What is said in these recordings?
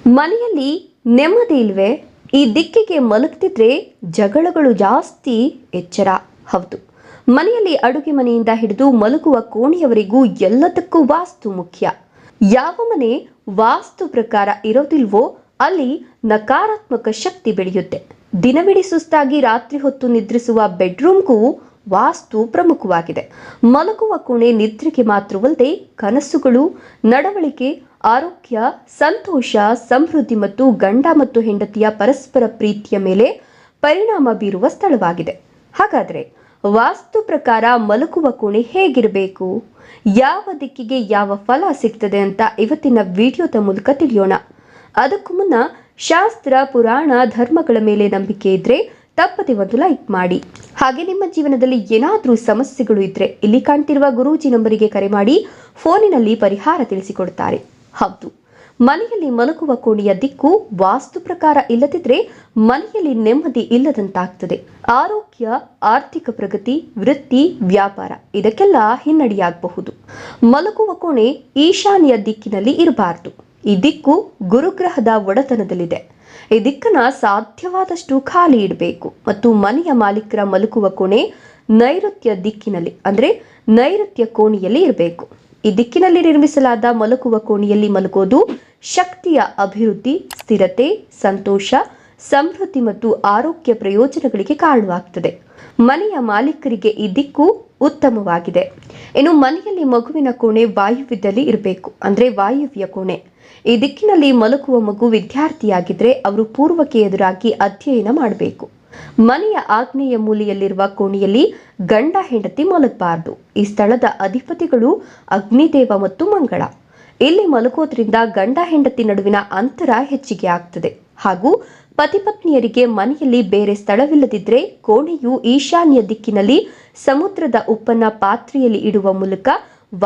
ಮನೆಯಲ್ಲಿ ನೆಮ್ಮದಿ ಇಲ್ವೇ? ಈ ದಿಕ್ಕಿಗೆ ಮಲಗ್ತಿದ್ರೆ ಜಗಳಗಳು ಜಾಸ್ತಿ. ಎಚ್ಚರ. ಹೌದು, ಮನೆಯಲ್ಲಿ ಅಡುಗೆ ಮನೆಯಿಂದ ಹಿಡಿದು ಮಲಗುವ ಕೋಣೆಯವರೆಗೂ ಎಲ್ಲದಕ್ಕೂ ವಾಸ್ತು ಮುಖ್ಯ. ಯಾವ ಮನೆ ವಾಸ್ತು ಪ್ರಕಾರ ಇರೋದಿಲ್ವೋ ಅಲ್ಲಿ ನಕಾರಾತ್ಮಕ ಶಕ್ತಿ ಬೆಳೆಯುತ್ತೆ. ದಿನವಿಡೀ ಸುಸ್ತಾಗಿ ರಾತ್ರಿ ಹೊತ್ತು ನಿದ್ರಿಸುವ ಬೆಡ್ರೂಮ್ಗೂ ವಾಸ್ತು ಪ್ರಮುಖವಾಗಿದೆ. ಮಲಗುವ ಕೋಣೆ ನಿದ್ರೆಗೆ ಮಾತ್ರವಲ್ಲದೆ ಕನಸುಗಳು, ನಡವಳಿಕೆ, ಆರೋಗ್ಯ, ಸಂತೋಷ, ಸಮೃದ್ಧಿ ಮತ್ತು ಗಂಡ ಮತ್ತು ಹೆಂಡತಿಯ ಪರಸ್ಪರ ಪ್ರೀತಿಯ ಮೇಲೆ ಪರಿಣಾಮ ಬೀರುವ ಸ್ಥಳವಾಗಿದೆ. ಹಾಗಾದರೆ ವಾಸ್ತು ಪ್ರಕಾರ ಮಲಗುವ ಕೋಣೆ ಹೇಗಿರಬೇಕು, ಯಾವ ದಿಕ್ಕಿಗೆ ಯಾವ ಫಲ ಸಿಗ್ತದೆ ಅಂತ ಇವತ್ತಿನ ವಿಡಿಯೋದ ಮೂಲಕ ತಿಳಿಯೋಣ. ಅದಕ್ಕೂ ಮುನ್ನ ಶಾಸ್ತ್ರ, ಪುರಾಣ, ಧರ್ಮಗಳ ಮೇಲೆ ನಂಬಿಕೆ ಇದ್ರೆ ತಪ್ಪದೆ ಒಂದು ಲೈಕ್ ಮಾಡಿ. ಹಾಗೆ ನಿಮ್ಮ ಜೀವನದಲ್ಲಿ ಏನಾದರೂ ಸಮಸ್ಯೆಗಳು ಇದ್ರೆ ಇಲ್ಲಿ ಕಾಣ್ತಿರುವ ಗುರೂಜಿ ನಂಬರಿಗೆ ಕರೆ ಮಾಡಿ ಫೋನಿನಲ್ಲಿ ಪರಿಹಾರ ತಿಳಿಸಿಕೊಡ್ತಾರೆ. ಹೌದು, ಮನೆಯಲ್ಲಿ ಮಲಗುವ ಕೋಣೆಯ ದಿಕ್ಕು ವಾಸ್ತು ಪ್ರಕಾರ ಇಲ್ಲದಿದ್ರೆ ಮನೆಯಲ್ಲಿ ನೆಮ್ಮದಿ ಇಲ್ಲದಂತಾಗ್ತದೆ. ಆರೋಗ್ಯ, ಆರ್ಥಿಕ ಪ್ರಗತಿ, ವೃತ್ತಿ, ವ್ಯಾಪಾರ ಇದಕ್ಕೆಲ್ಲ ಹಿನ್ನಡೆಯಾಗಬಹುದು. ಮಲಗುವ ಕೋಣೆ ಈಶಾನ್ಯ ದಿಕ್ಕಿನಲ್ಲಿ ಇರಬಾರದು. ಈ ದಿಕ್ಕು ಗುರುಗ್ರಹದ ಒಡೆತನದಲ್ಲಿದೆ. ಈ ದಿಕ್ಕನ್ನ ಸಾಧ್ಯವಾದಷ್ಟು ಖಾಲಿ ಇಡಬೇಕು ಮತ್ತು ಮನೆಯ ಮಾಲೀಕರ ಮಲಗುವ ಕೋಣೆ ನೈಋತ್ಯ ದಿಕ್ಕಿನಲ್ಲಿ ಅಂದರೆ ನೈಋತ್ಯ ಕೋಣೆಯಲ್ಲಿ ಇರಬೇಕು. ಈ ದಿಕ್ಕಿನಲ್ಲಿ ನಿರ್ಮಿಸಲಾದ ಮಲಗುವ ಕೋಣೆಯಲ್ಲಿ ಮಲಗೋದು ಶಕ್ತಿಯ ಅಭಿವೃದ್ಧಿ, ಸ್ಥಿರತೆ, ಸಂತೋಷ, ಸಮೃದ್ಧಿ ಮತ್ತು ಆರೋಗ್ಯ ಪ್ರಯೋಜನಗಳಿಗೆ ಕಾರಣವಾಗ್ತದೆ. ಮನೆಯ ಮಾಲೀಕರಿಗೆ ಈ ದಿಕ್ಕು ಉತ್ತಮವಾಗಿದೆ. ಇನ್ನು ಮನೆಯಲ್ಲಿ ಮಗುವಿನ ಕೋಣೆ ವಾಯುವ್ಯದಲ್ಲಿ ಇರಬೇಕು, ಅಂದರೆ ವಾಯುವ್ಯ ಕೋಣೆ. ಈ ದಿಕ್ಕಿನಲ್ಲಿ ಮಲಗುವ ಮಗು ವಿದ್ಯಾರ್ಥಿಯಾಗಿದ್ರೆ ಅವರು ಪೂರ್ವಕ್ಕೆ ಎದುರಾಗಿ ಅಧ್ಯಯನ ಮಾಡಬೇಕು. ಮನೆಯ ಆಗ್ನೇಯ ಮೂಲೆಯಲ್ಲಿರುವ ಕೋಣೆಯಲ್ಲಿ ಗಂಡ ಹೆಂಡತಿ ಮಲಗಬಾರದು. ಈ ಸ್ಥಳದ ಅಧಿಪತಿಗಳು ಅಗ್ನಿದೇವ ಮತ್ತು ಮಂಗಳ. ಇಲ್ಲಿ ಮಲಗೋದ್ರಿಂದ ಗಂಡ ಹೆಂಡತಿ ನಡುವಿನ ಅಂತರ ಹೆಚ್ಚಿಗೆ ಆಗ್ತದೆ. ಹಾಗೂ ಪತಿಪತ್ನಿಯರಿಗೆ ಮನೆಯಲ್ಲಿ ಬೇರೆ ಸ್ಥಳವಿಲ್ಲದಿದ್ರೆ ಕೋಣೆಯು ಈಶಾನ್ಯ ದಿಕ್ಕಿನಲ್ಲಿ ಸಮುದ್ರದ ಉಪ್ಪನ್ನ ಪಾತ್ರೆಯಲ್ಲಿ ಇಡುವ ಮೂಲಕ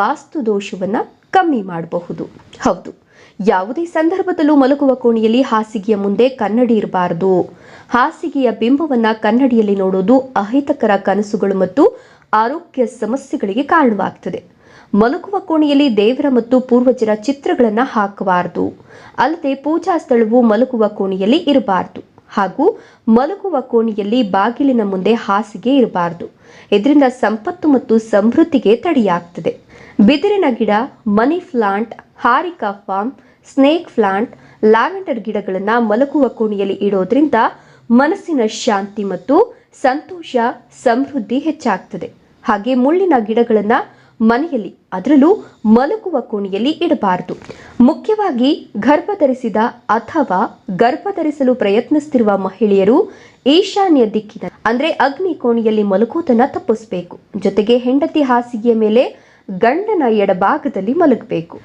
ವಾಸ್ತು ದೋಷವನ್ನ ಕಮ್ಮಿ ಮಾಡಬಹುದು. ಹೌದು, ಯಾವುದೇ ಸಂದರ್ಭದಲ್ಲೂ ಮಲಗುವ ಕೋಣೆಯಲ್ಲಿ ಹಾಸಿಗೆಯ ಮುಂದೆ ಕನ್ನಡಿ ಇರಬಾರದು. ಹಾಸಿಗೆಯ ಬಿಂಬವನ್ನ ಕನ್ನಡಿಯಲ್ಲಿ ನೋಡೋದು ಅಹಿತಕರ ಕನಸುಗಳು ಮತ್ತು ಆರೋಗ್ಯ ಸಮಸ್ಯೆಗಳಿಗೆ ಕಾರಣವಾಗ್ತದೆ. ಮಲಗುವ ಕೋಣೆಯಲ್ಲಿ ದೇವರ ಮತ್ತು ಪೂರ್ವಜರ ಚಿತ್ರಗಳನ್ನು ಹಾಕಬಾರದು. ಅಲ್ಲದೆ ಪೂಜಾ ಸ್ಥಳವು ಮಲಗುವ ಕೋಣೆಯಲ್ಲಿ ಇರಬಾರದು. ಹಾಗೂ ಮಲಗುವ ಕೋಣೆಯಲ್ಲಿ ಬಾಗಿಲಿನ ಮುಂದೆ ಹಾಸಿಗೆ ಇರಬಾರದು. ಇದರಿಂದ ಸಂಪತ್ತು ಮತ್ತು ಸಮೃದ್ಧಿಗೆ ತಡೆಯಾಗ್ತದೆ. ಬಿದಿರಿನ ಗಿಡ, ಮನಿ ಪ್ಲಾಂಟ್, ಹಾರಿಕಾ ಫಾರ್ಮ್, ಸ್ನೇಕ್ ಪ್ಲಾಂಟ್, ಲ್ಯಾವೆಂಡರ್ ಗಿಡಗಳನ್ನು ಮಲಗುವ ಕೋಣೆಯಲ್ಲಿ ಇಡೋದ್ರಿಂದ ಮನಸ್ಸಿನ ಶಾಂತಿ ಮತ್ತು ಸಂತೋಷ, ಸಮೃದ್ಧಿ ಹೆಚ್ಚಾಗ್ತದೆ. ಹಾಗೆ ಮುಳ್ಳಿನ ಗಿಡಗಳನ್ನು ಮನೆಯಲ್ಲಿ, ಅದರಲ್ಲೂ ಮಲಗುವ ಕೋಣೆಯಲ್ಲಿ ಇಡಬಾರದು. ಮುಖ್ಯವಾಗಿ ಗರ್ಭಧರಿಸಿದ ಅಥವಾ ಗರ್ಭಧರಿಸಲು ಪ್ರಯತ್ನಿಸುತ್ತಿರುವ ಮಹಿಳೆಯರು ಈಶಾನ್ಯ ದಿಕ್ಕಿನ ಅಂದರೆ ಅಗ್ನಿ ಕೋಣೆಯಲ್ಲಿ ಮಲಗುವುದನ್ನು ತಪ್ಪಿಸಬೇಕು. ಜೊತೆಗೆ ಹೆಂಡತಿ ಹಾಸಿಗೆಯ ಮೇಲೆ, ಗಂಡನ ಎಡಭಾಗದಲ್ಲಿ ಮಲಗಬೇಕು.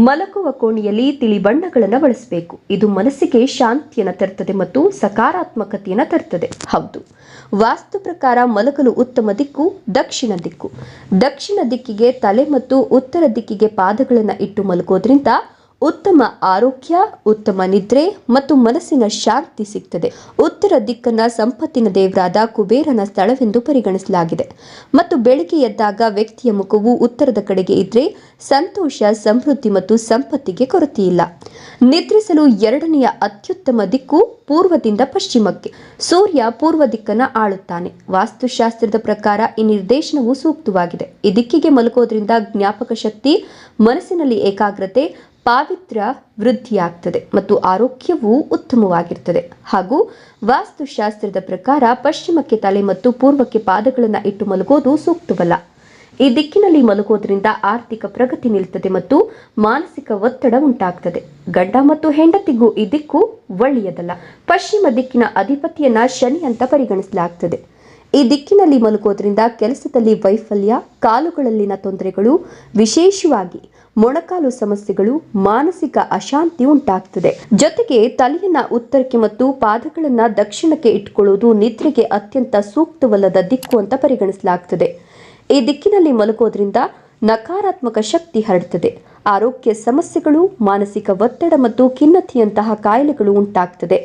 ಮಲಗುವ ಕೋಣೆಯಲ್ಲಿ ತಿಳಿ ಬಣ್ಣಗಳನ್ನು ಬಳಸಬೇಕು. ಇದು ಮನಸ್ಸಿಗೆ ಶಾಂತಿಯನ್ನು ತರುತ್ತದೆ ಮತ್ತು ಸಕಾರಾತ್ಮಕತೆಯನ್ನು ತರುತ್ತದೆ. ಹೌದು, ವಾಸ್ತು ಪ್ರಕಾರ ಮಲಗಲು ಉತ್ತಮ ದಿಕ್ಕು ದಕ್ಷಿಣ ದಿಕ್ಕು. ದಕ್ಷಿಣ ದಿಕ್ಕಿಗೆ ತಲೆ ಮತ್ತು ಉತ್ತರ ದಿಕ್ಕಿಗೆ ಪಾದಗಳನ್ನು ಇಟ್ಟು ಮಲಗೋದ್ರಿಂದ ಉತ್ತಮ ಆರೋಗ್ಯ, ಉತ್ತಮ ನಿದ್ರೆ ಮತ್ತು ಮನಸ್ಸಿನ ಶಾಂತಿ ಸಿಗ್ತದೆ. ಉತ್ತರ ದಿಕ್ಕನ್ನ ಸಂಪತ್ತಿನ ದೇವರಾದ ಕುಬೇರನ ಸ್ಥಳವೆಂದು ಪರಿಗಣಿಸಲಾಗಿದೆ ಮತ್ತು ಬೆಳಿಗ್ಗೆ ಎದ್ದಾಗ ವ್ಯಕ್ತಿಯ ಮುಖವು ಉತ್ತರದ ಕಡೆಗೆ ಇದ್ರೆ ಸಂತೋಷ, ಸಮೃದ್ಧಿ ಮತ್ತು ಸಂಪತ್ತಿಗೆ ಕೊರತೆಯಿಲ್ಲ. ನಿದ್ರಿಸಲು ಎರಡನೆಯ ಅತ್ಯುತ್ತಮ ದಿಕ್ಕು ಪೂರ್ವದಿಂದ ಪಶ್ಚಿಮಕ್ಕೆ. ಸೂರ್ಯ ಪೂರ್ವ ದಿಕ್ಕನ್ನು ಆಳುತ್ತಾನೆ. ವಾಸ್ತುಶಾಸ್ತ್ರದ ಪ್ರಕಾರ ಈ ನಿರ್ದೇಶನವು ಸೂಕ್ತವಾಗಿದೆ. ಈ ದಿಕ್ಕಿಗೆ ಮಲಗೋದ್ರಿಂದ ಜ್ಞಾಪಕ ಶಕ್ತಿ, ಮನಸ್ಸಿನಲ್ಲಿ ಏಕಾಗ್ರತೆ, ಪಾವಿತ್ರ್ಯ ವೃದ್ಧಿಯಾಗ್ತದೆ ಮತ್ತು ಆರೋಗ್ಯವೂ ಉತ್ತಮವಾಗಿರ್ತದೆ. ಹಾಗೂ ವಾಸ್ತುಶಾಸ್ತ್ರದ ಪ್ರಕಾರ ಪಶ್ಚಿಮಕ್ಕೆ ತಲೆ ಮತ್ತು ಪೂರ್ವಕ್ಕೆ ಪಾದಗಳನ್ನು ಇಟ್ಟು ಮಲಗೋದು ಸೂಕ್ತವಲ್ಲ. ಈ ದಿಕ್ಕಿನಲ್ಲಿ ಮಲಗೋದ್ರಿಂದ ಆರ್ಥಿಕ ಪ್ರಗತಿ ನಿಲ್ತದೆ ಮತ್ತು ಮಾನಸಿಕ ಒತ್ತಡ ಉಂಟಾಗ್ತದೆ. ಗಂಡ ಮತ್ತು ಹೆಂಡತಿಗೂ ಈ ದಿಕ್ಕು ಒಳ್ಳೆಯದಲ್ಲ. ಪಶ್ಚಿಮ ದಿಕ್ಕಿನ ಅಧಿಪತಿಯನ್ನ ಶನಿ ಅಂತ ಪರಿಗಣಿಸಲಾಗ್ತದೆ. ಈ ದಿಕ್ಕಿನಲ್ಲಿ ಮಲಗೋದ್ರಿಂದ ಕೆಲಸದಲ್ಲಿ ವೈಫಲ್ಯ, ಕಾಲುಗಳಲ್ಲಿನ ತೊಂದರೆಗಳು, ವಿಶೇಷವಾಗಿ ಮೊಣಕಾಲು ಸಮಸ್ಯೆಗಳು, ಮಾನಸಿಕ ಅಶಾಂತಿ ಉಂಟಾಗ್ತದೆ. ಜೊತೆಗೆ ತಲೆಯನ್ನ ಉತ್ತರಕ್ಕೆ ಮತ್ತು ಪಾದಗಳನ್ನ ದಕ್ಷಿಣಕ್ಕೆ ಇಟ್ಕೊಳ್ಳುವುದು ನಿದ್ರೆಗೆ ಅತ್ಯಂತ ಸೂಕ್ತವಲ್ಲದ ದಿಕ್ಕು ಅಂತ ಪರಿಗಣಿಸಲಾಗ್ತದೆ. ಈ ದಿಕ್ಕಿನಲ್ಲಿ ಮಲಗೋದ್ರಿಂದ ನಕಾರಾತ್ಮಕ ಶಕ್ತಿ ಹರಡುತ್ತದೆ. ಆರೋಗ್ಯ ಸಮಸ್ಯೆಗಳು, ಮಾನಸಿಕ ಒತ್ತಡ ಮತ್ತು ಖಿನ್ನತೆಯಂತಹ ಕಾಯಿಲೆಗಳು ಉಂಟಾಗ್ತದೆ.